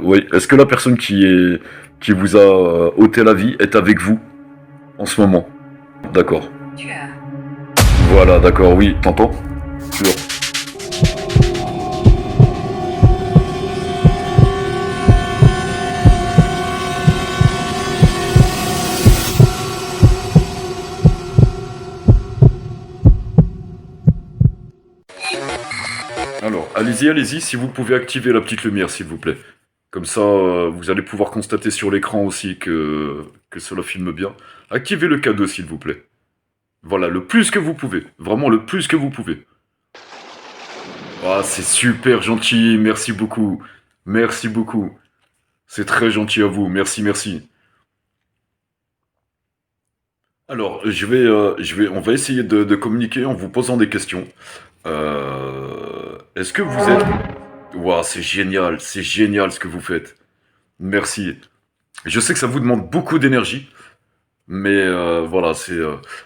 Oui, est-ce que la personne qui vous a ôté la vie est avec vous en ce moment? D'accord. Voilà, d'accord, oui, t'entends? Sûr. Alors, allez-y, allez-y, si vous pouvez activer la petite lumière, s'il vous plaît. Comme ça, vous allez pouvoir constater sur l'écran aussi que cela filme bien. Activez le K2, s'il vous plaît. Voilà, le plus que vous pouvez. Vraiment le plus que vous pouvez. Ah, c'est super gentil, merci beaucoup. Merci beaucoup. C'est très gentil à vous, merci, merci. Alors, on va essayer de communiquer en vous posant des questions. Est-ce que vous êtes... Waouh, c'est génial ce que vous faites. Merci. Je sais que ça vous demande beaucoup d'énergie, mais voilà, c'est...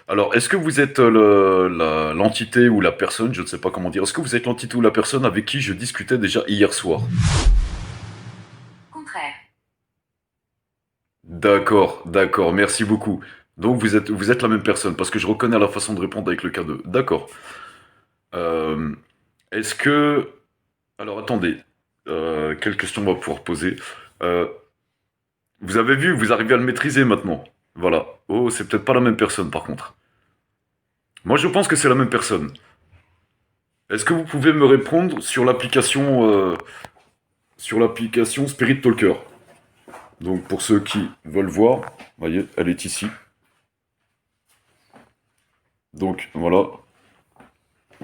Alors, est-ce que vous êtes l'entité ou la personne, je ne sais pas comment dire, est-ce que vous êtes l'entité ou la personne avec qui je discutais déjà hier soir? Contraire. D'accord, d'accord, merci beaucoup. Donc vous êtes la même personne, parce que je reconnais la façon de répondre avec le K2. D'accord. Euh, est-ce que... Alors attendez, quelle question on va pouvoir poser? Euh, vous avez vu, vous arrivez à le maîtriser maintenant. Voilà. Oh, c'est peut-être pas la même personne par contre. Moi je pense que c'est la même personne. Est-ce que vous pouvez me répondre sur l'application Spirit Talker? Donc pour ceux qui veulent voir, voyez, elle est ici. Donc voilà.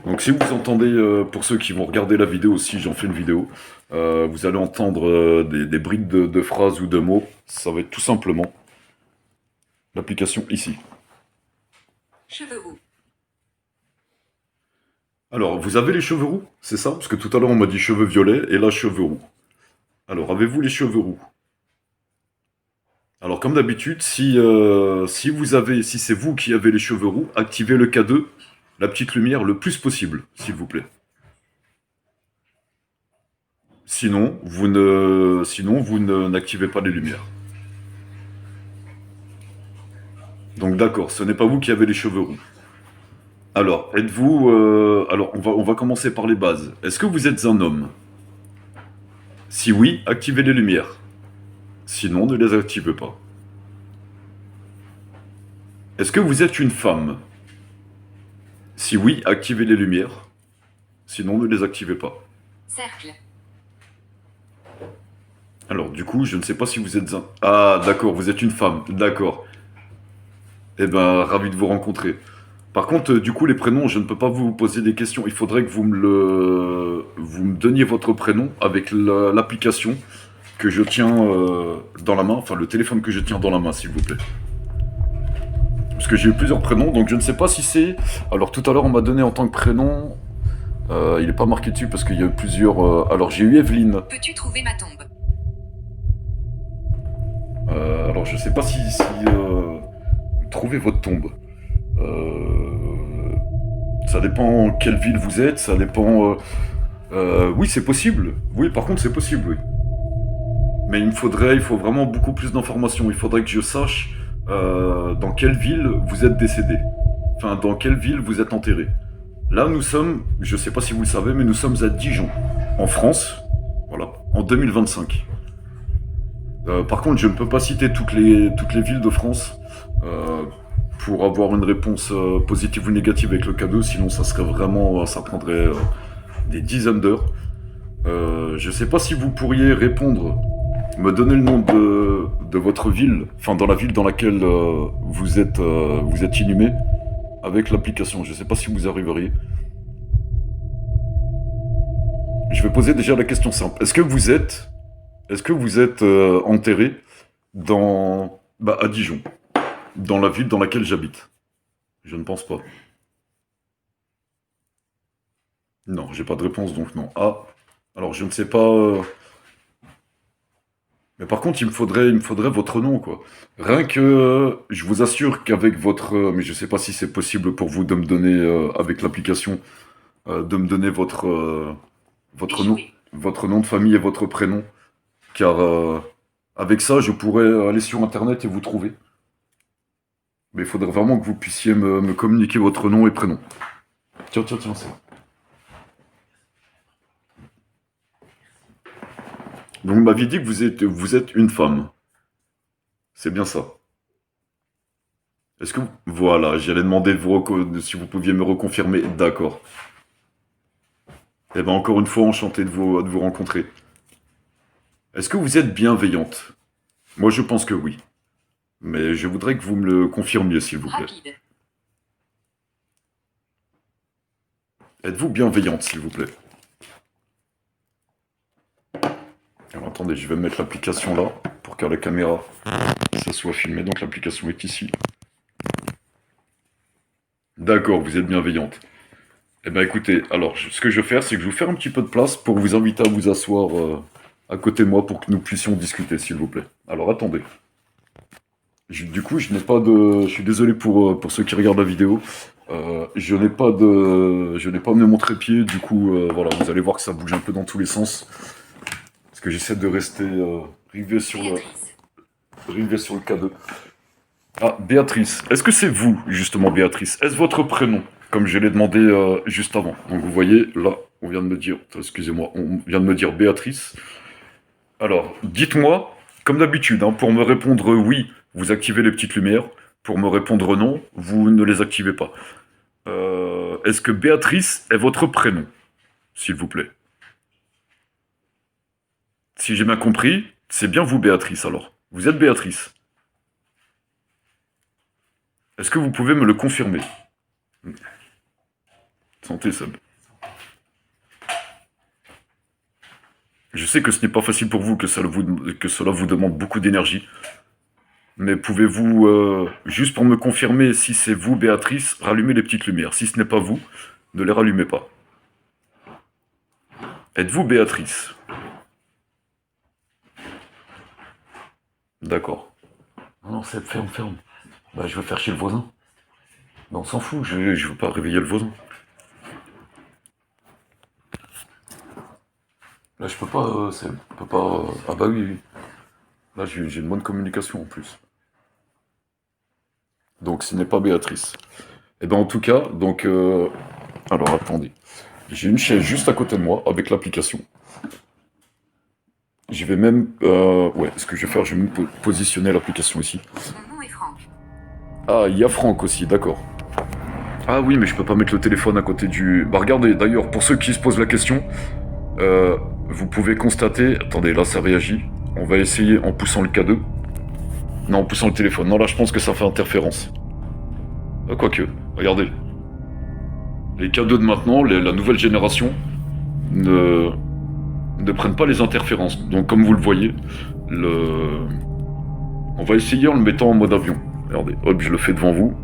Donc si vous entendez, pour ceux qui vont regarder la vidéo aussi, j'en fais une vidéo, vous allez entendre des brides de phrases ou de mots. Ça va être tout simplement l'application ici. Cheveux roux. Alors, vous avez les cheveux roux, c'est ça? Parce que tout à l'heure on m'a dit cheveux violets et là cheveux roux. Alors, avez-vous les cheveux roux? Alors, comme d'habitude, si c'est vous qui avez les cheveux roux, activez le K2, la petite lumière, le plus possible, s'il vous plaît. Sinon, n'activez pas les lumières. Donc d'accord, ce n'est pas vous qui avez les cheveux roux. Alors, alors, on va commencer par les bases. Est-ce que vous êtes un homme? Si oui, activez les lumières. Sinon, ne les activez pas. Est-ce que vous êtes une femme? Si oui, activez les lumières. Sinon, ne les activez pas. Cercle. Alors, du coup, je ne sais pas si vous êtes un... Ah, d'accord, vous êtes une femme. D'accord. Eh ben, ravi de vous rencontrer. Par contre, du coup, les prénoms, je ne peux pas vous poser des questions. Il faudrait que vous me donniez votre prénom avec l'application que je tiens dans la main, enfin le téléphone que je tiens dans la main, s'il vous plaît. Parce que j'ai eu plusieurs prénoms, donc je ne sais pas si c'est... Alors tout à l'heure, on m'a donné en tant que prénom... il n'est pas marqué dessus parce qu'il y a eu plusieurs... Alors j'ai eu Evelyne. Peux-tu trouver ma tombe? Alors je sais pas si trouvez votre tombe. Ça dépend quelle ville vous êtes, ça dépend... oui, c'est possible. Oui, par contre, c'est possible, oui. Mais il faut vraiment beaucoup plus d'informations. Il faudrait que je sache dans quelle ville vous êtes décédé. Enfin, dans quelle ville vous êtes enterré. Là, nous sommes, je sais pas si vous le savez, mais nous sommes à Dijon, en France, voilà, en 2025. Par contre, je ne peux pas citer toutes les villes de France pour avoir une réponse positive ou négative avec le cadeau, sinon ça serait vraiment, ça prendrait des dizaines d'heures. Je sais pas si vous pourriez répondre, me donner le nom de votre ville, enfin dans la ville dans laquelle vous êtes inhumé avec l'application. Je sais pas si vous arriveriez. Je vais poser déjà la question simple. Est-ce que vous êtes enterré dans, bah, à Dijon, dans la ville dans laquelle j'habite? Je ne pense pas. Non, j'ai pas de réponse donc non. Ah, alors je ne sais pas. Mais par contre, il me faudrait votre nom, quoi. Rien que, je vous assure qu'avec votre, mais je sais pas si c'est possible pour vous de me donner, avec l'application, de me donner votre nom, Échoué. votre nom de famille et votre prénom, car avec ça, je pourrais aller sur Internet et vous trouver. Mais il faudrait vraiment que vous puissiez me communiquer votre nom et prénom. Tiens, tiens, tiens, c'est. Donc, vous m'aviez dit que vous êtes une femme. C'est bien ça. Est-ce que... Voilà, j'allais demander si vous pouviez me reconfirmer. D'accord. Eh bien, encore une fois, enchanté de vous rencontrer. Est-ce que vous êtes bienveillante? Moi, je pense que oui. Mais je voudrais que vous me le confirmiez, s'il vous plaît. Rapide. Êtes-vous bienveillante, s'il vous plaît? Alors, attendez, je vais mettre l'application là, pour que la caméra, ça soit filmé. Donc, l'application est ici. D'accord, vous êtes bienveillante. Eh bien, écoutez, alors, ce que je vais faire, c'est que je vais vous faire un petit peu de place pour vous inviter à vous asseoir à côté de moi pour que nous puissions discuter, s'il vous plaît. Alors, attendez. Du coup, je n'ai pas de... Je suis désolé pour ceux qui regardent la vidéo. Je n'ai pas mes mon trépied, du coup, voilà, vous allez voir que ça bouge un peu dans tous les sens. Parce que j'essaie de rester rivé sur le K2. Ah, Béatrice. Est-ce que c'est vous, justement, Béatrice? Est-ce votre prénom? Comme je l'ai demandé juste avant. Donc vous voyez, là, on vient de me dire... Excusez-moi, on vient de me dire Béatrice. Alors, dites-moi, comme d'habitude, hein, pour me répondre oui, vous activez les petites lumières. Pour me répondre non, vous ne les activez pas. Est-ce que Béatrice est votre prénom, s'il vous plaît? Si j'ai bien compris, c'est bien vous, Béatrice, alors. Vous êtes Béatrice. Est-ce que vous pouvez me le confirmer? Santé, Seb. Je sais que ce n'est pas facile pour vous, que cela vous demande beaucoup d'énergie. Mais pouvez-vous, juste pour me confirmer si c'est vous, Béatrice, rallumer les petites lumières. Si ce n'est pas vous, ne les rallumez pas. Êtes-vous Béatrice? D'accord. Non, non, Seb, ferme, ferme. Bah, je veux faire chez le voisin. Bah, on s'en fout, je veux pas réveiller le voisin. Là, je peux pas, Seb. Je peux pas... Ah bah oui, oui. Là, j'ai une bonne communication en plus. Donc, ce n'est pas Béatrice. Eh ben, en tout cas, donc... Alors, attendez. J'ai une chaise juste à côté de moi, avec l'application. Je vais même... Ouais, ce que je vais faire, je vais même positionner l'application ici. Mon nom est Franck. Ah, il y a Franck aussi, d'accord. Ah oui, mais je peux pas mettre le téléphone à côté du... Bah regardez, d'ailleurs, pour ceux qui se posent la question, vous pouvez constater... Attendez, là, ça réagit. On va essayer en poussant le K2. Non, en poussant le téléphone. Non, là, je pense que ça fait interférence. Ah, quoique, regardez. Les K2 de maintenant, la nouvelle génération, ne prennent pas les interférences. Donc, comme vous le voyez, on va essayer en le mettant en mode avion. Regardez, hop, je le fais devant vous.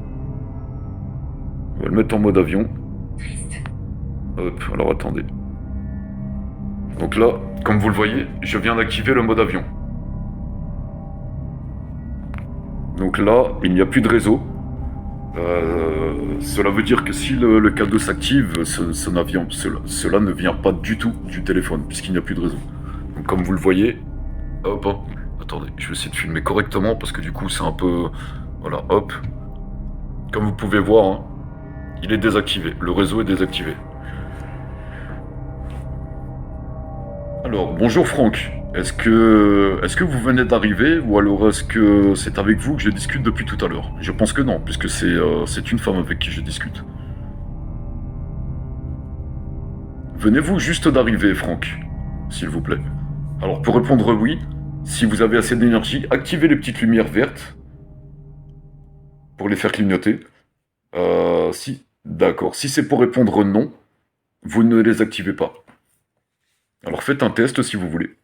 On va le mettre en mode avion. Triste. Hop, alors attendez. Donc là, comme vous le voyez, je viens d'activer le mode avion. Donc là, il n'y a plus de réseau. Cela veut dire que si le K2 s'active, cela ne vient pas du tout du téléphone, puisqu'il n'y a plus de réseau. Donc comme vous le voyez, hop, hop, attendez, je vais essayer de filmer correctement, parce que du coup c'est un peu... Voilà, hop. Comme vous pouvez voir, hein, il est désactivé, le réseau est désactivé. Alors, bonjour Franck, est-ce que vous venez d'arriver, ou alors est-ce que c'est avec vous que je discute depuis tout à l'heure? Je pense que non, puisque c'est une femme avec qui je discute. Venez-vous juste d'arriver, Franck, s'il vous plaît? Alors, pour répondre oui, si vous avez assez d'énergie, activez les petites lumières vertes pour les faire clignoter. D'accord. Si c'est pour répondre non, vous ne les activez pas. Alors faites un test si vous voulez.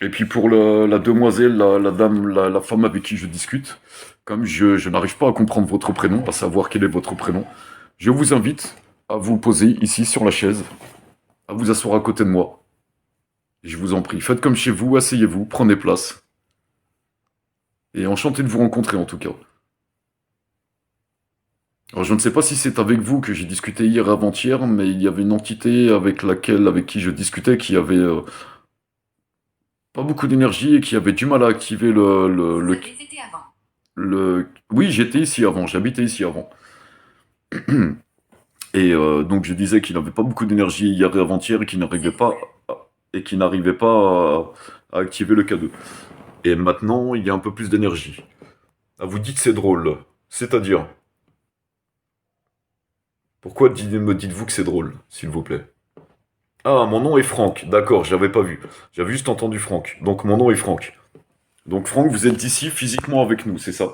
Et puis pour la demoiselle, la dame, la femme avec qui je discute, comme je n'arrive pas à comprendre votre prénom, à savoir quel est votre prénom, je vous invite à vous poser ici sur la chaise, à vous asseoir à côté de moi. Et je vous en prie, faites comme chez vous, asseyez-vous, prenez place. Et enchanté de vous rencontrer en tout cas. Alors, je ne sais pas si c'est avec vous que j'ai discuté hier avant-hier, mais il y avait une entité avec qui je discutais qui avait pas beaucoup d'énergie et qui avait du mal à activer Vous avez été avant. Oui, j'étais ici avant, j'habitais ici avant. Et donc je disais qu'il n'avait pas beaucoup d'énergie hier et avant-hier et qu'il n'arrivait C'est pas, drôle. à activer le K2. Et maintenant, il y a un peu plus d'énergie. Ah, vous dites c'est drôle. C'est-à-dire, pourquoi me dites-vous que c'est drôle, s'il vous plaît? Ah, mon nom est Franck. D'accord, j'avais pas vu. J'avais juste entendu Franck. Donc mon nom est Franck. Donc Franck, vous êtes ici physiquement avec nous, c'est ça?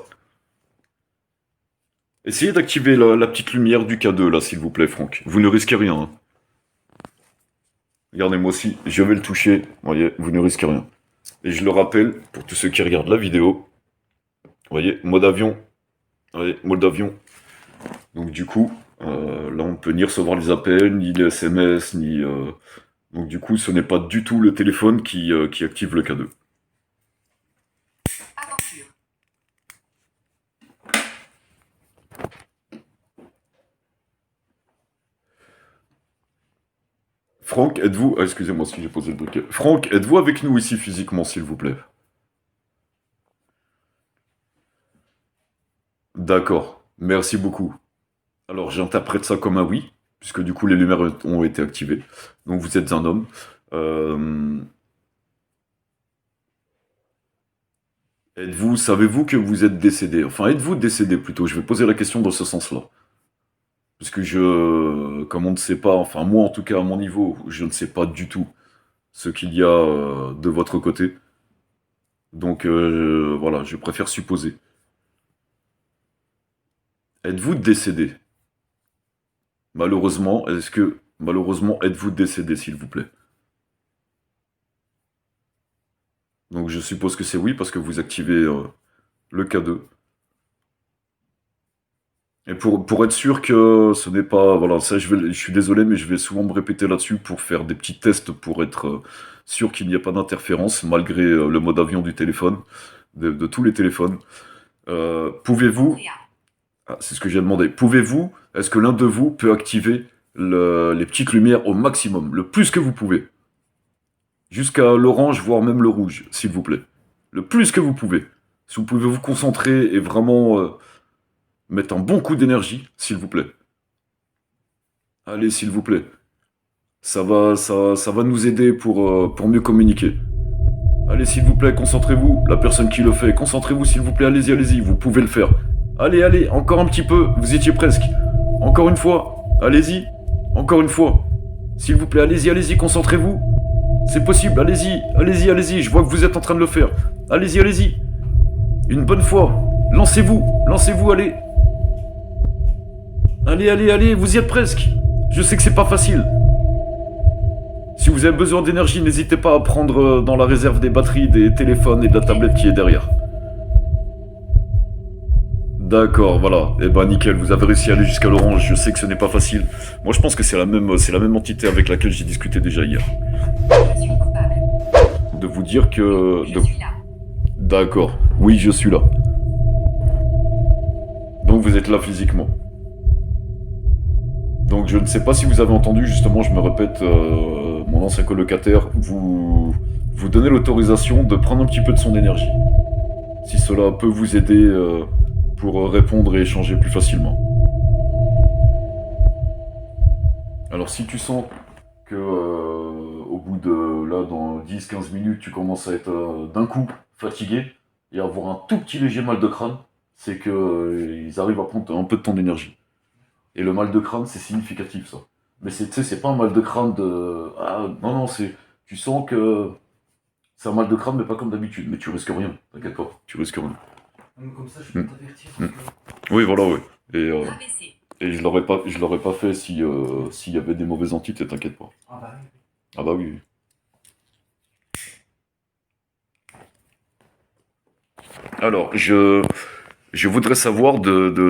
Essayez d'activer la petite lumière du K2 là, s'il vous plaît, Franck. Vous ne risquez rien, hein. Regardez, moi aussi, je vais le toucher. Vous voyez, vous ne risquez rien. Et je le rappelle, pour tous ceux qui regardent la vidéo, vous voyez, mode avion. Vous voyez, mode avion. Donc du coup, là on peut ni recevoir les appels, ni les SMS, ni... Donc du coup, ce n'est pas du tout le téléphone qui active le K2. Aventure. Franck, êtes-vous... Ah, excusez-moi si j'ai posé le briquet. Franck, êtes-vous avec nous ici physiquement, s'il vous plaît? D'accord, merci beaucoup. Alors j'interprète ça comme un oui, puisque du coup les lumières ont été activées. Donc vous êtes un homme. Euh, savez-vous que vous êtes décédé? Enfin, êtes-vous décédé plutôt? Je vais poser la question dans ce sens-là. Parce que comme on ne sait pas, enfin moi en tout cas à mon niveau, je ne sais pas du tout ce qu'il y a de votre côté. Donc voilà, je préfère supposer. Êtes-vous décédé? Malheureusement, êtes-vous décédé, s'il vous plaît? Donc je suppose que c'est oui parce que vous activez le K2. Et pour être sûr que ce n'est pas... Voilà, ça je suis désolé, mais je vais souvent me répéter là-dessus pour faire des petits tests pour être sûr qu'il n'y a pas d'interférence, malgré le mode avion du téléphone, de tous les téléphones. Pouvez-vous... Andrea. Ah, c'est ce que j'ai demandé. Pouvez-vous... Est-ce que l'un de vous peut activer les petites lumières au maximum, le plus que vous pouvez? Jusqu'à l'orange, voire même le rouge, s'il vous plaît. Le plus que vous pouvez. Si vous pouvez vous concentrer et vraiment mettre un bon coup d'énergie, s'il vous plaît. Allez, s'il vous plaît. Ça va nous aider pour mieux communiquer. Allez, s'il vous plaît, concentrez-vous. La personne qui le fait, concentrez-vous, s'il vous plaît. Allez-y, allez-y, vous pouvez le faire. Allez, allez, encore un petit peu. Vous étiez presque. Encore une fois. Allez-y. Encore une fois. S'il vous plaît, allez-y, allez-y, concentrez-vous. C'est possible, allez-y, allez-y, allez-y. Je vois que vous êtes en train de le faire. Allez-y, allez-y. Une bonne fois. Lancez-vous, lancez-vous, allez. Allez, allez, allez, vous y êtes presque. Je sais que c'est pas facile. Si vous avez besoin d'énergie, n'hésitez pas à prendre dans la réserve des batteries, des téléphones et de la tablette qui est derrière. D'accord, voilà. Eh ben nickel, vous avez réussi à aller jusqu'à l'orange. Je sais que ce n'est pas facile. Moi, je pense que c'est la même entité avec laquelle j'ai discuté déjà hier. Je suis coupable. De vous dire que... Je suis là. D'accord. Oui, je suis là. Donc vous êtes là physiquement. Donc je ne sais pas si vous avez entendu, justement, je me répète, mon ancien colocataire, vous donnez l'autorisation de prendre un petit peu de son énergie. Si cela peut vous aider pour répondre et échanger plus facilement. Alors si tu sens que au bout de, là, dans 10-15 minutes, tu commences à être d'un coup fatigué et avoir un tout petit léger mal de crâne, c'est que ils arrivent à prendre un peu de ton énergie. Et le mal de crâne, c'est significatif, ça. Mais tu sais, c'est pas un mal de crâne de... Ah, non, non, c'est... Tu sens que c'est un mal de crâne, mais pas comme d'habitude. Mais tu risques rien, t'inquiète pas, tu risques rien. Comme ça, je peux t'avertir. Parce que... Oui, voilà, oui. Rabaisser. Et je l'aurais pas fait si, s'il y avait des mauvaises entités, t'inquiète pas. Ah bah oui. Ah bah oui. Alors, je voudrais savoir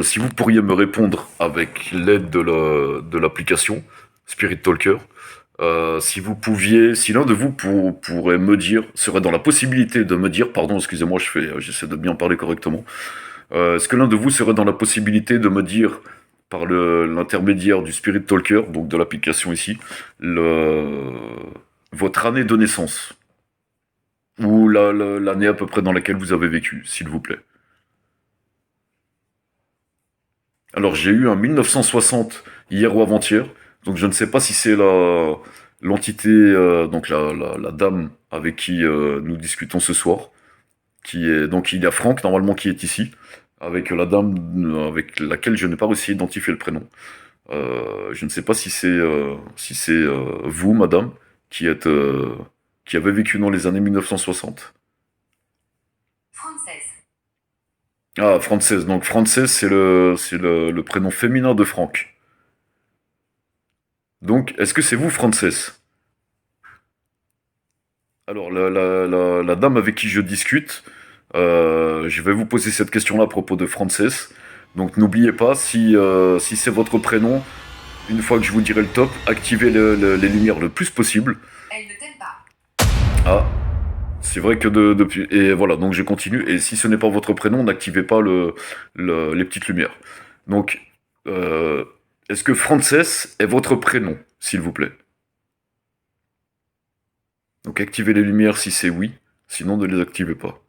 si vous pourriez me répondre avec l'aide de l'application Spirit Talker. Si vous pouviez, si l'un de vous pourrait me dire, serait dans la possibilité de me dire, pardon, excusez-moi, j'essaie de bien parler correctement. Est-ce que l'un de vous serait dans la possibilité de me dire par l'intermédiaire du Spirit Talker, donc de l'application ici, votre année de naissance. Ou l'année à peu près dans laquelle vous avez vécu, s'il vous plaît. Alors j'ai eu un 1960 hier ou avant-hier, donc je ne sais pas si c'est l'entité, donc la dame avec qui nous discutons ce soir, donc il y a Franck normalement qui est ici, avec la dame avec laquelle je n'ai pas réussi à identifier le prénom. Je ne sais pas si c'est vous, madame, qui avez vécu dans les années 1960. Française. Ah, Frances. Donc Frances, c'est le prénom féminin de Franck. Donc, est-ce que c'est vous, Frances? Alors, la dame avec qui je discute, je vais vous poser cette question-là à propos de Frances. Donc, n'oubliez pas, si c'est votre prénom, une fois que je vous dirai le top, activez les lumières le plus possible. Elle ne t'aime pas. Ah, c'est vrai que depuis... Et voilà, donc je continue. Et si ce n'est pas votre prénom, n'activez pas les petites lumières. Donc, est-ce que Frances est votre prénom, s'il vous plaît? Donc activez les lumières si c'est oui, sinon ne les activez pas.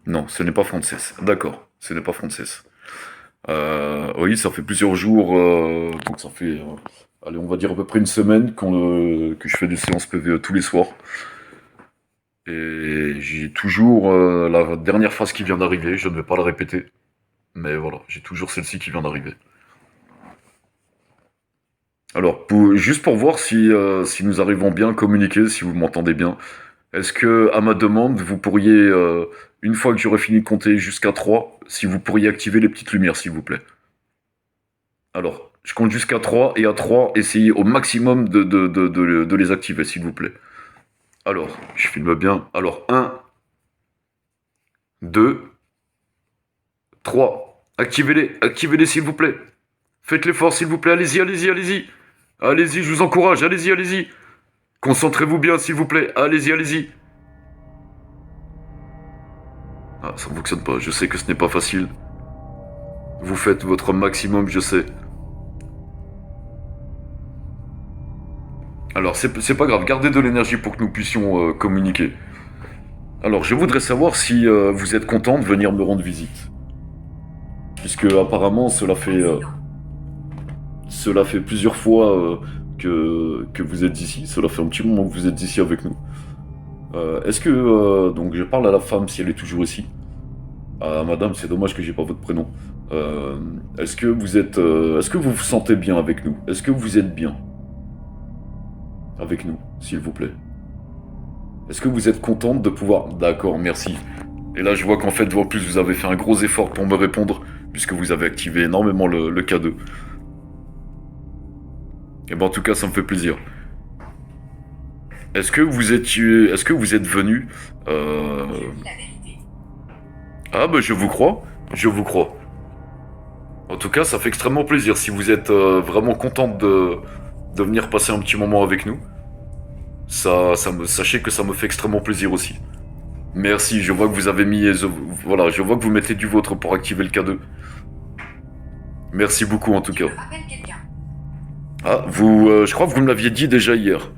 Non, ce n'est pas Frances. D'accord, ce n'est pas Frances. Oui, ça fait plusieurs jours, donc ça fait, allez, on va dire à peu près une semaine que je fais des séances PVE tous les soirs. Et j'ai toujours la dernière phrase qui vient d'arriver, je ne vais pas la répéter. Mais voilà, j'ai toujours celle-ci qui vient d'arriver. Alors, juste pour voir si nous arrivons bien à communiquer, si vous m'entendez bien, est-ce que, à ma demande, vous pourriez, une fois que j'aurai fini de compter jusqu'à 3, si vous pourriez activer les petites lumières, s'il vous plaît? Alors, je compte jusqu'à 3, et à 3, essayez au maximum de les activer, s'il vous plaît. Alors, je filme bien. Alors, 1, 2, 3. Activez-les, s'il vous plaît. Faites l'effort, s'il vous plaît. Allez-y, allez-y, allez-y. Allez-y, je vous encourage. Allez-y, allez-y. Concentrez-vous bien, s'il vous plaît. Allez-y, allez-y. Ah, ça ne fonctionne pas. Je sais que ce n'est pas facile. Vous faites votre maximum, je sais. Alors, c'est pas grave. Gardez de l'énergie pour que nous puissions communiquer. Alors, je voudrais savoir si vous êtes content de venir me rendre visite. Puisque, apparemment, cela fait plusieurs fois que vous êtes ici. Cela fait un petit moment que vous êtes ici avec nous. Est-ce que... donc je parle à la femme si elle est toujours ici. Ah, madame, c'est dommage que j'ai pas votre prénom. Est-ce que vous vous sentez bien avec nous? Est-ce que vous êtes bien avec nous, s'il vous plaît? Est-ce que vous êtes contente de pouvoir... D'accord, merci. Et là, je vois qu'en fait, en plus, vous avez fait un gros effort pour me répondre, puisque vous avez activé énormément le K2. Et ben, en tout cas, ça me fait plaisir. Est-ce que vous êtes venu Je dis la vérité. Ah bah je vous crois, je vous crois. En tout cas, ça fait extrêmement plaisir si vous êtes vraiment contente de venir passer un petit moment avec nous. Sachez que ça me fait extrêmement plaisir aussi. Merci, je vois que vous avez mis... voilà, je vois que vous mettez du vôtre pour activer le K2. Merci beaucoup en tout Tu cas. me rappelles quelqu'un. Ah, je crois que vous me l'aviez dit déjà hier.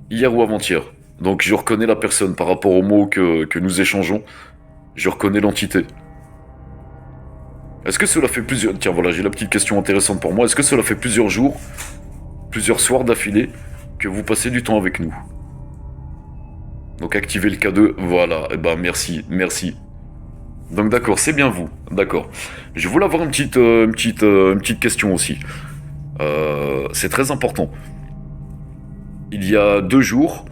Hier ou avant-hier. Donc je reconnais la personne par rapport aux mots que nous échangeons. Je reconnais l'entité. Est-ce que cela fait plusieurs... Tiens, voilà, j'ai la petite question intéressante pour moi. Est-ce que cela fait plusieurs jours, plusieurs soirs d'affilée, que vous passez du temps avec nous? Donc activez le K2, voilà. Eh ben merci, merci. Donc d'accord, c'est bien vous. D'accord. Je voulais avoir une petite question aussi. C'est très important. Il y a 2 jours,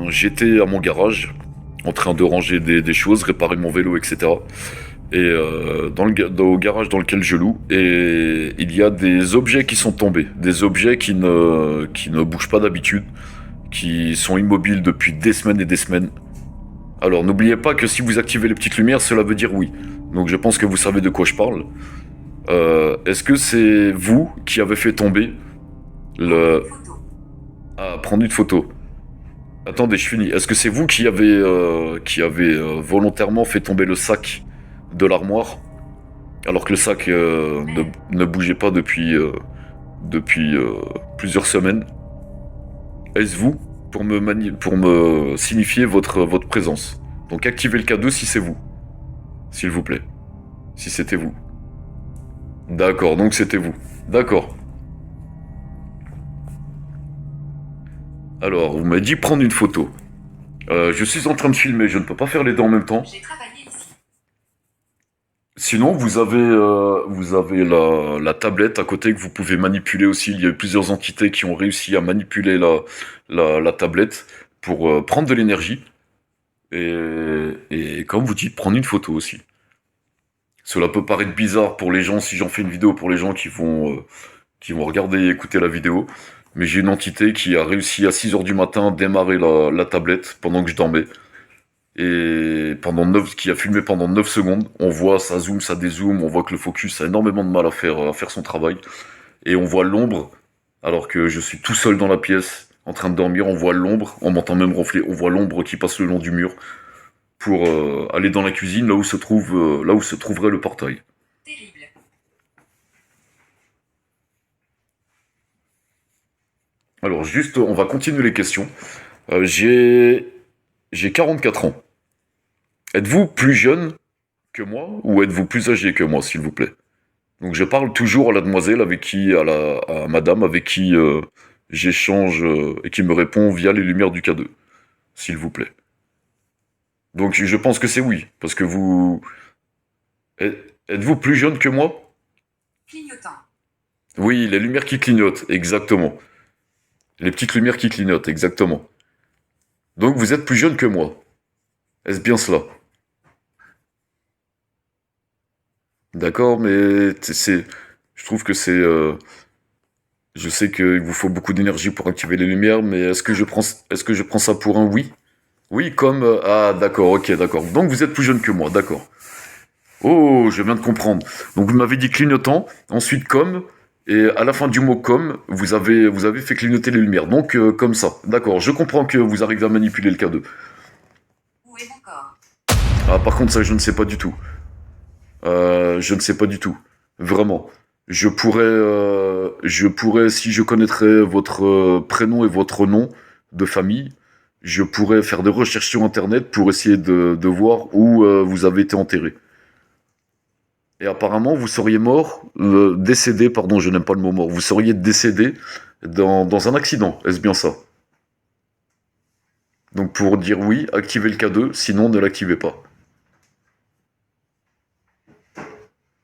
j'étais à mon garage, en train de ranger des choses, réparer mon vélo, etc. Et au garage dans lequel je loue, et il y a des objets qui sont tombés, des objets qui ne bougent pas d'habitude, qui sont immobiles depuis des semaines et des semaines. Alors n'oubliez pas que si vous activez les petites lumières, cela veut dire oui. Donc je pense que vous savez de quoi je parle. Est-ce que c'est vous qui avez fait tomber le... Photo. Ah, prendre une photo. Attendez, je finis. Est-ce que c'est vous qui avez volontairement fait tomber le sac de l'armoire Alors que le sac ne bougeait pas depuis plusieurs semaines. Est-ce vous pour me signifier votre présence? Donc activez le K2 si c'est vous, s'il vous plaît. Si c'était vous. D'accord, donc c'était vous. D'accord. Alors, vous m'avez dit prendre une photo. Je suis en train de filmer, je ne peux pas faire les deux en même temps. J'ai travaillé ici. Sinon, vous avez la tablette à côté que vous pouvez manipuler aussi. Il y a eu plusieurs entités qui ont réussi à manipuler la tablette pour prendre de l'énergie. Et comme vous dites, prendre une photo aussi. Cela peut paraître bizarre pour les gens, si j'en fais une vidéo pour les gens qui vont regarder et écouter la vidéo. Mais j'ai une entité qui a réussi à 6 heures du matin à démarrer la tablette pendant que je dormais. Et qui a filmé pendant 9 secondes. On voit, ça zoom, ça dézoome, on voit que le focus a énormément de mal à faire son travail. Et on voit l'ombre, alors que je suis tout seul dans la pièce, en train de dormir, on voit l'ombre, on m'entend même ronfler, on voit l'ombre qui passe le long du mur pour aller dans la cuisine, là où là où se trouverait le portail. Terrible. Alors juste, on va continuer les questions. J'ai 44 ans. Êtes-vous plus jeune que moi ou êtes-vous plus âgé que moi, s'il vous plaît? Donc je parle toujours à la demoiselle à madame avec qui j'échange et qui me répond via les lumières du K2, s'il vous plaît. Donc je pense que c'est oui, parce que êtes-vous plus jeune que moi? Clignotant. Oui, les lumières qui clignotent, exactement. Les petites lumières qui clignotent, exactement. Donc vous êtes plus jeune que moi. Est-ce bien cela? D'accord, mais je trouve que je sais qu'il vous faut beaucoup d'énergie pour activer les lumières, mais est-ce que je prends ça pour un oui? Oui, comme, ah, d'accord, ok, d'accord. Donc vous êtes plus jeune que moi, d'accord. Oh, je viens de comprendre. Donc vous m'avez dit clignotant, ensuite comme, et à la fin du mot comme, vous avez fait clignoter les lumières. Donc comme ça, d'accord. Je comprends que vous arrivez à manipuler le K2. Où est mon corps? Ah, par contre, ça, je ne sais pas du tout. Je ne sais pas du tout. Vraiment. Je pourrais, si je connaîtrais votre prénom et votre nom de famille, je pourrais faire des recherches sur Internet pour essayer de voir où vous avez été enterré. Et apparemment, vous seriez mort, décédé, pardon, je n'aime pas le mot mort, vous seriez décédé dans un accident. Est-ce bien ça? Donc pour dire oui, activez le K2, sinon ne l'activez pas.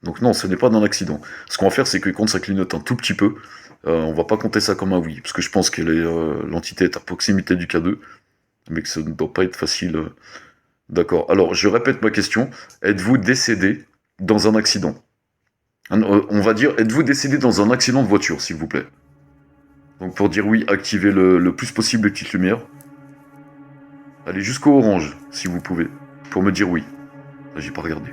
Donc non, ce n'est pas d'un accident. Ce qu'on va faire, c'est que quand ça clignote un tout petit peu, on va pas compter ça comme un oui, parce que je pense que l'entité est à proximité du K2, mais que ça ne doit pas être facile. D'accord. Alors, je répète ma question. Êtes-vous décédé dans un accident? On va dire, êtes-vous décédé dans un accident de voiture, s'il vous plaît? Donc pour dire oui, activez le plus possible les petites lumières. Allez jusqu'au orange, si vous pouvez, pour me dire oui. Ah, j'ai pas regardé.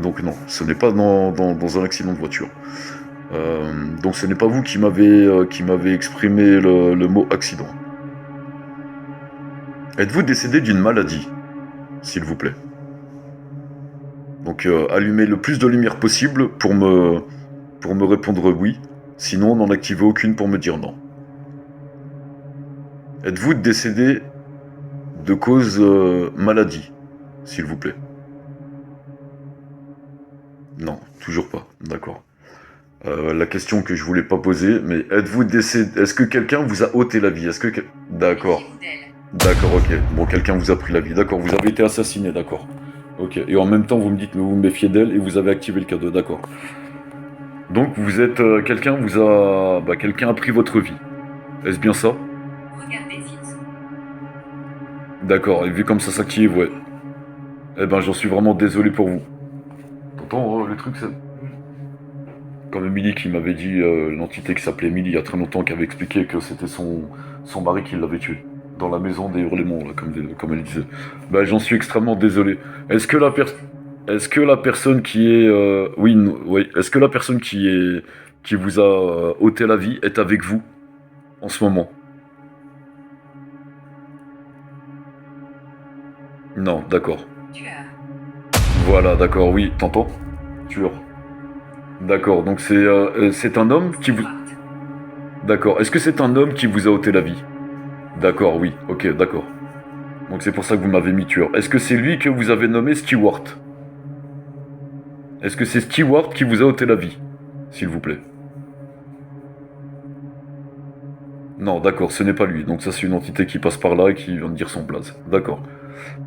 Donc non, ce n'est pas dans un accident de voiture. Donc ce n'est pas vous qui m'avez exprimé le mot accident. Êtes-vous décédé d'une maladie, s'il vous plaît? Donc allumez le plus de lumière possible pour me répondre oui, sinon n'en activez aucune pour me dire non. Êtes-vous décédé de cause maladie, s'il vous plaît? Non, toujours pas, d'accord. La question que je voulais pas poser, mais êtes-vous décédé... Est-ce que quelqu'un vous a ôté la vie? D'accord. Méfiez-vous d'elle. D'accord, ok. Bon, quelqu'un vous a pris la vie. D'accord, vous avez été assassiné, d'accord. Ok. Et en même temps, vous me dites que vous vous méfiez d'elle et vous avez activé le cadeau, d'accord. Donc, vous êtes... quelqu'un a pris votre vie. Est-ce bien ça? Regardez ci-dessous. D'accord, et vu comme ça s'active, ouais. Eh ben, j'en suis vraiment désolé pour vous. T'entends, le truc, c'est... Comme Emily qui m'avait dit, l'entité qui s'appelait Emily il y a très longtemps, qui avait expliqué que c'était son mari qui l'avait tué. Dans la maison des hurlements, là, comme elle disait. Bah, j'en suis extrêmement désolé. Est-ce que la personne qui est... oui, oui. Est-ce que la personne qui vous a ôté la vie est avec vous en ce moment? Non, d'accord. Tueur. Voilà, d'accord, oui, t'entends? Tueur. D'accord, donc c'est un homme qui vous... Stewart. D'accord, est-ce que c'est un homme qui vous a ôté la vie? D'accord, oui, ok, d'accord. Donc c'est pour ça que vous m'avez mis tueur. Est-ce que c'est lui que vous avez nommé Stewart? Est-ce que c'est Stewart qui vous a ôté la vie? S'il vous plaît. Non, d'accord, ce n'est pas lui. Donc ça c'est une entité qui passe par là et qui vient de dire son blaze. D'accord.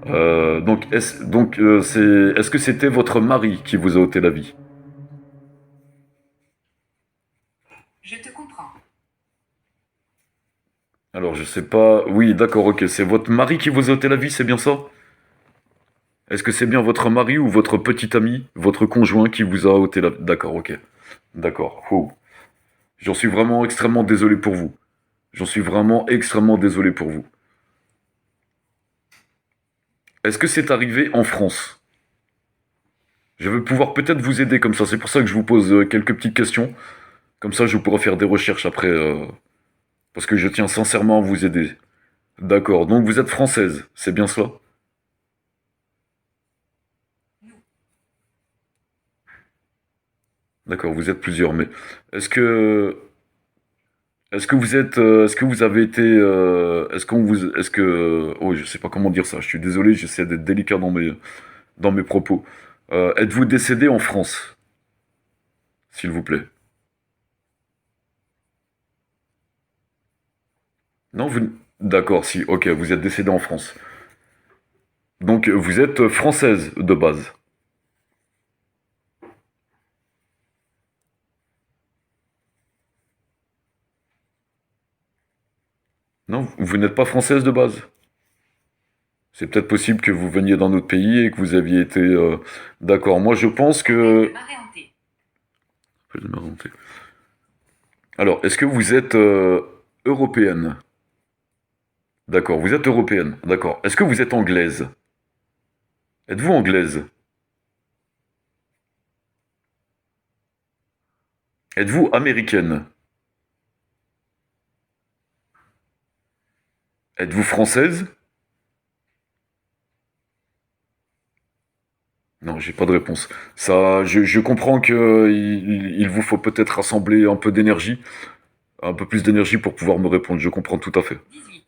Est-ce que c'était votre mari qui vous a ôté la vie? Je te comprends. Alors je sais pas... Oui, d'accord, ok. C'est votre mari qui vous a ôté la vie, c'est bien ça? Est-ce que c'est bien votre mari ou votre petit ami, votre conjoint qui vous a ôté la vie? D'accord, ok. D'accord. Oh. J'en suis vraiment extrêmement désolé pour vous. J'en suis vraiment extrêmement désolé pour vous. Est-ce que c'est arrivé en France? Je vais pouvoir peut-être vous aider comme ça. C'est pour ça que je vous pose quelques petites questions. Comme ça, je pourrai faire des recherches après. Parce que je tiens sincèrement à vous aider. D'accord. Donc vous êtes française, c'est bien cela? Nous. D'accord, vous êtes plusieurs. Mais est-ce que est-ce que vous avez été, est-ce que, oh, je sais pas comment dire ça. Je suis désolé, j'essaie d'être délicat dans mes propos. Êtes-vous décédé en France, s'il vous plaît? Non, vous... D'accord, si, ok, vous êtes décédé en France. Donc, vous êtes française de base. Non, vous n'êtes pas française de base. C'est peut-être possible que vous veniez d'un autre pays et que vous aviez été... D'accord, moi je pense que... Marée hantée. Alors, est-ce que vous êtes européenne? D'accord, vous êtes européenne. D'accord. Est-ce que vous êtes anglaise? Êtes-vous anglaise? Êtes-vous américaine? Êtes-vous française? Non, j'ai pas de réponse. Ça, je comprends que il vous faut peut-être rassembler un peu d'énergie, un peu plus d'énergie pour pouvoir me répondre. Je comprends tout à fait. 18.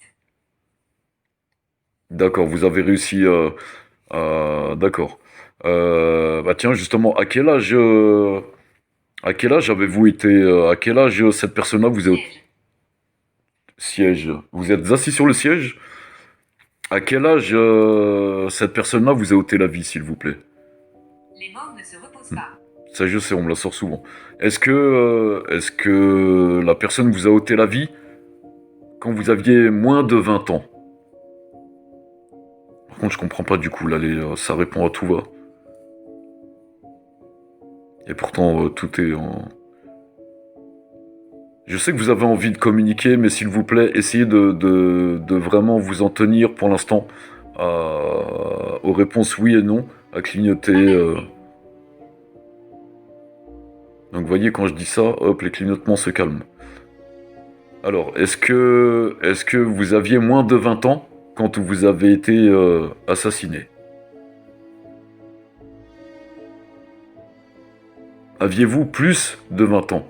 D'accord, vous avez réussi. D'accord. Bah tiens, justement, à quel âge avez-vous été, à quel âge cette personne-là vous a Siège. siège? Vous êtes assis sur le siège? À quel âge cette personne-là vous a ôté la vie, s'il vous plaît? Les morts ne se reposent pas. Ça, je sais, on me la sort souvent. Est-ce que la personne vous a ôté la vie quand vous aviez moins de 20 ans? Par contre, je comprends pas du coup, là, ça répond à tout va. Et pourtant, tout est en... Je sais que vous avez envie de communiquer, mais s'il vous plaît, essayez de vraiment vous en tenir pour l'instant aux réponses oui et non, à clignoter. Donc vous voyez, quand je dis ça, hop, les clignotements se calment. Alors, est-ce que vous aviez moins de 20 ans quand vous avez été assassiné? Aviez-vous plus de 20 ans?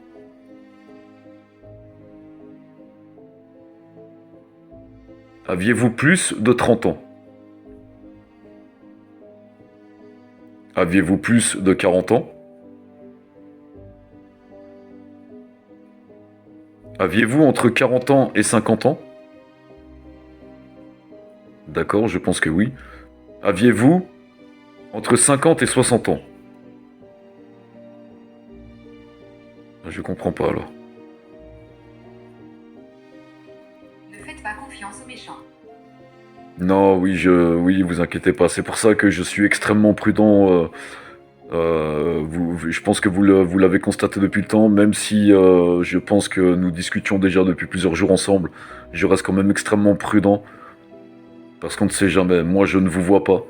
Aviez-vous plus de 30 ans? Aviez-vous plus de 40 ans? Aviez-vous entre 40 ans et 50 ans? D'accord, je pense que oui. Aviez-vous entre 50 et 60 ans? Je comprends pas alors. Ne faites pas confiance aux méchants. Non, oui, vous inquiétez pas. C'est pour ça que je suis extrêmement prudent. Je pense que vous l'avez constaté depuis le temps, même si je pense que nous discutions déjà depuis plusieurs jours ensemble. Je reste quand même extrêmement prudent parce qu'on ne sait jamais. Moi, je ne vous vois pas.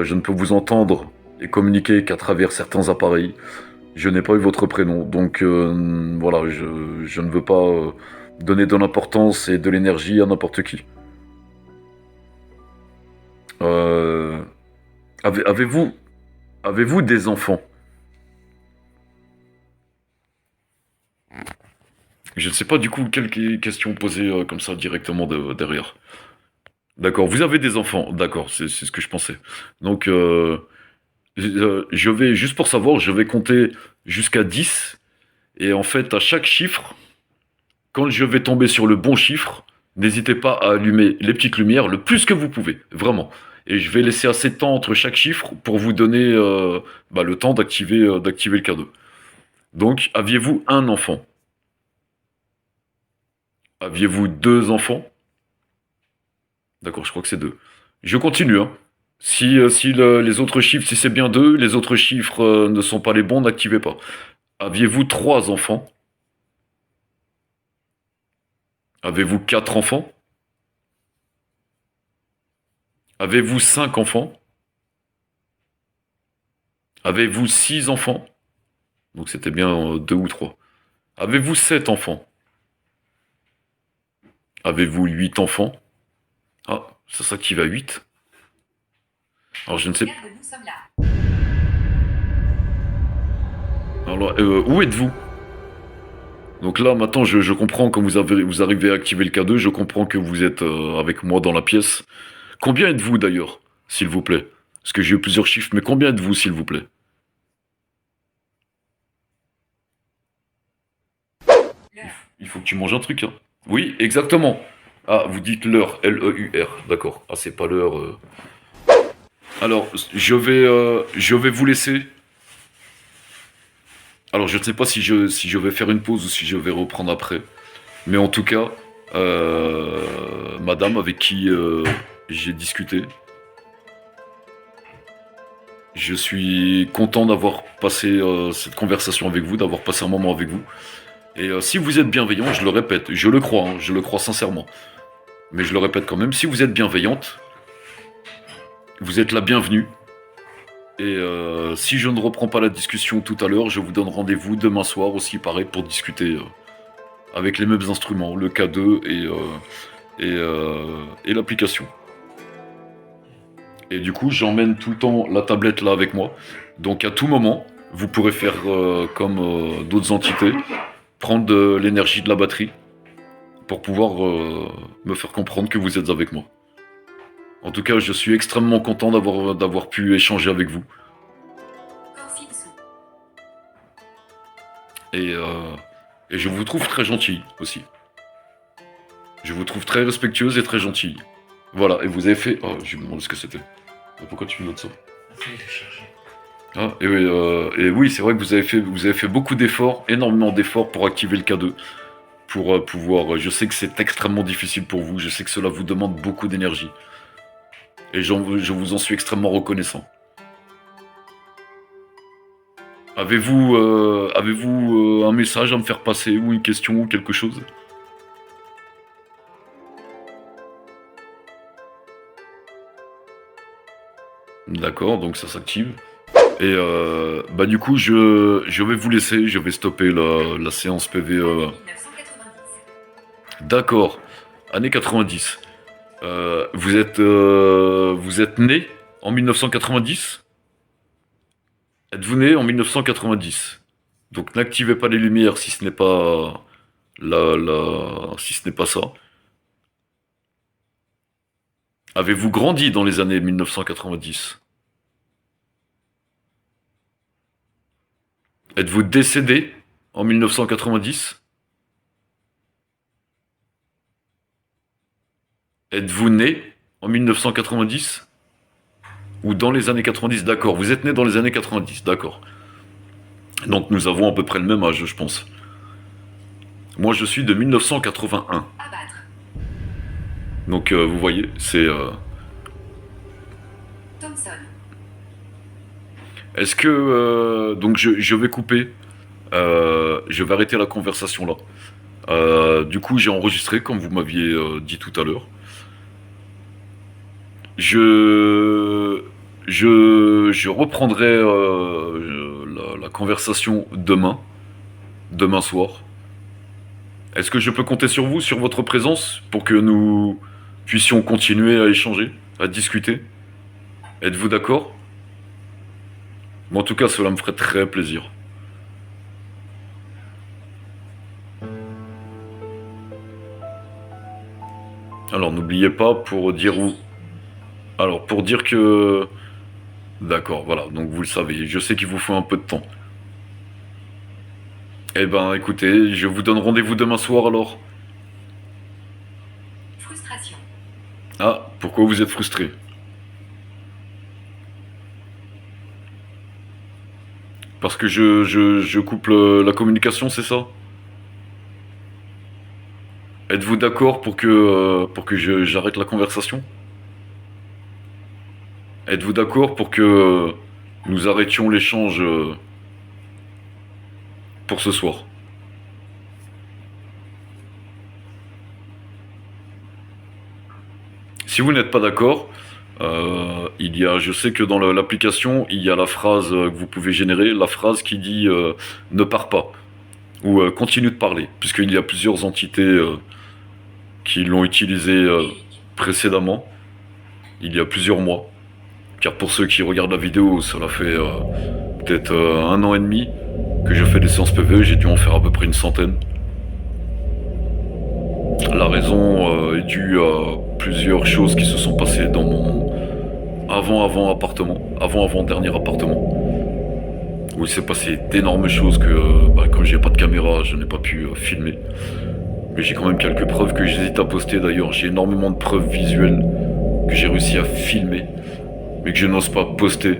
Je ne peux vous entendre et communiquer qu'à travers certains appareils. Je n'ai pas eu votre prénom, donc voilà, je ne veux pas donner de l'importance et de l'énergie à n'importe qui. Euh, avez-vous Avez-vous des enfants? Je ne sais pas du coup quelle question poser comme ça directement derrière. D'accord, vous avez des enfants, d'accord, c'est ce que je pensais. Donc, je vais, juste pour savoir, je vais compter jusqu'à 10. Et en fait, à chaque chiffre, quand je vais tomber sur le bon chiffre, n'hésitez pas à allumer les petites lumières le plus que vous pouvez, vraiment. Et je vais laisser assez de temps entre chaque chiffre pour vous donner le temps d'activer le cadeau. Donc, aviez-vous un enfant? Aviez-vous deux enfants? D'accord, je crois que c'est deux. Je continue, hein. Si les autres chiffres, si c'est bien deux, les autres chiffres ne sont pas les bons, n'activez pas. Aviez-vous trois enfants? Avez-vous quatre enfants? Avez-vous cinq enfants? Avez-vous six enfants? Donc c'était bien deux ou trois. Avez-vous sept enfants? Avez-vous huit enfants? Ah, ça s'active à 8. Alors je ne sais pas. Regarde, nous sommes là. Alors, où êtes-vous? Donc là, maintenant, je comprends quand vous arrivez à activer le K2, je comprends que vous êtes avec moi dans la pièce. Combien êtes-vous d'ailleurs, s'il vous plaît? Parce que j'ai eu plusieurs chiffres, mais combien êtes-vous, s'il vous plaît? L'heure. Il faut que tu manges un truc, hein. Oui, exactement. Ah, vous dites l'heure, L-E-U-R, d'accord. Ah, c'est pas l'heure. Alors, je vais vous laisser. Alors, je ne sais pas si je vais faire une pause ou si je vais reprendre après. Mais en tout cas, madame avec qui j'ai discuté, je suis content d'avoir passé cette conversation avec vous, d'avoir passé un moment avec vous. Et si vous êtes bienveillant, je le répète, je le crois, hein, je le crois sincèrement. Mais je le répète quand même, si vous êtes bienveillante, vous êtes la bienvenue. Et si je ne reprends pas la discussion tout à l'heure, je vous donne rendez-vous demain soir aussi, pareil, pour discuter avec les mêmes instruments, le K2 et l'application. Et du coup, j'emmène tout le temps la tablette là avec moi. Donc à tout moment, vous pourrez faire comme d'autres entités, prendre de l'énergie de la batterie pour pouvoir me faire comprendre que vous êtes avec moi. En tout cas, je suis extrêmement content d'avoir pu échanger avec vous. Corfi dessous. Et, et je vous trouve très gentille aussi. Je vous trouve très respectueuse et très gentille. Voilà, et vous avez fait... Oh, je me demande ce que c'était. Pourquoi tu me notes ça? Ça, il est chargé. Ah, et oui, c'est vrai que vous avez fait beaucoup d'efforts, énormément d'efforts pour activer le K2. Pour pouvoir... Je sais que c'est extrêmement difficile pour vous, je sais que cela vous demande beaucoup d'énergie. Et je vous en suis extrêmement reconnaissant. Avez-vous un message à me faire passer, ou une question, ou quelque chose? D'accord, donc ça s'active. Et du coup, je vais vous laisser, je vais stopper la séance PVE. 1990. D'accord, année 90. Vous êtes né en 1990? Êtes-vous né en 1990? Donc n'activez pas les lumières si ce n'est pas si ce n'est pas ça. Avez-vous grandi dans les années 1990? Êtes-vous décédé en 1990? Êtes-vous né en 1990? Ou dans les années 90? D'accord, vous êtes né dans les années 90, d'accord. Donc nous avons à peu près le même âge, je pense. Moi, je suis de 1981. Abattre. Donc vous voyez, c'est... Thomson. Est-ce que... donc je vais couper. Je vais arrêter la conversation là. Du coup, j'ai enregistré, comme vous m'aviez dit tout à l'heure. Je reprendrai la conversation demain soir. Est-ce que je peux compter sur vous, sur votre présence, pour que nous puissions continuer à échanger, à discuter? Êtes-vous d'accord? Mais en tout cas, cela me ferait très plaisir. Alors, n'oubliez pas pour dire où... Alors, pour dire que... D'accord, voilà, donc vous le savez, je sais qu'il vous faut un peu de temps. Eh ben, écoutez, je vous donne rendez-vous demain soir alors. Frustration. Ah, pourquoi vous êtes frustré? Parce que je coupe la communication, c'est ça? Êtes-vous d'accord pour que j'arrête la conversation? Êtes-vous d'accord pour que nous arrêtions l'échange pour ce soir? Si vous n'êtes pas d'accord, je sais que dans l'application, il y a la phrase que vous pouvez générer, la phrase qui dit ne pars pas ou continue de parler, puisqu'il y a plusieurs entités qui l'ont utilisé précédemment, il y a plusieurs mois. Car pour ceux qui regardent la vidéo, cela fait peut-être 1 an et demi que je fais des séances PVE, j'ai dû en faire à peu près une centaine. La raison est due à plusieurs choses qui se sont passées dans mon avant-dernier appartement, où il s'est passé d'énormes choses que quand j'ai pas de caméra, je n'ai pas pu filmer. Mais j'ai quand même quelques preuves que j'hésite à poster d'ailleurs. J'ai énormément de preuves visuelles que j'ai réussi à filmer, mais que je n'ose pas poster.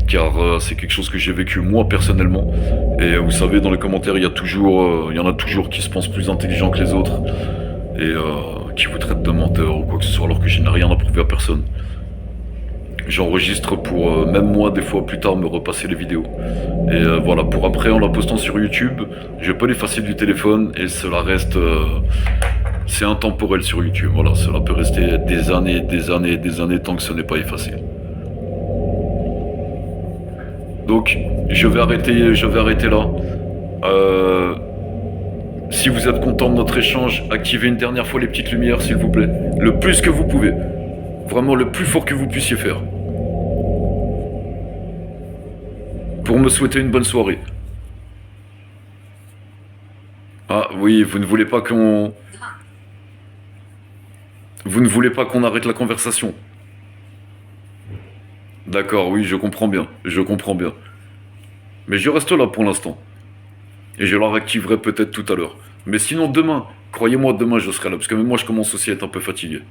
Car c'est quelque chose que j'ai vécu moi personnellement. Et vous savez, dans les commentaires, il y en a toujours qui se pensent plus intelligents que les autres et qui vous traitent de menteur ou quoi que ce soit, alors que je n'ai rien à prouver à personne. J'enregistre pour même moi des fois plus tard me repasser les vidéos. Et voilà, pour après en la postant sur YouTube, je peux l'effacer du téléphone et cela reste c'est intemporel sur YouTube. Voilà, cela peut rester des années, des années, des années tant que ce n'est pas effacé. Donc, je vais arrêter là. Si vous êtes content de notre échange, activez une dernière fois les petites lumières, s'il vous plaît. Le plus que vous pouvez. Vraiment le plus fort que vous puissiez faire. Pour me souhaiter une bonne soirée. Ah oui, vous ne voulez pas qu'on... Drain. Vous ne voulez pas qu'on arrête la conversation. D'accord, oui, je comprends bien. Je comprends bien. Mais je reste là pour l'instant. Et je la réactiverai peut-être tout à l'heure. Mais sinon demain, croyez-moi, demain je serai là. Parce que même moi je commence aussi à être un peu fatigué.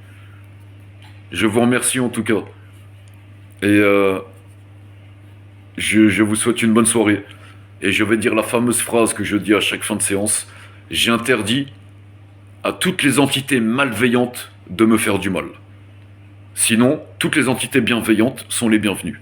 Je vous remercie en tout cas. Et je vous souhaite une bonne soirée. Et je vais dire la fameuse phrase que je dis à chaque fin de séance. J'interdis à toutes les entités malveillantes de me faire du mal. Sinon, toutes les entités bienveillantes sont les bienvenues.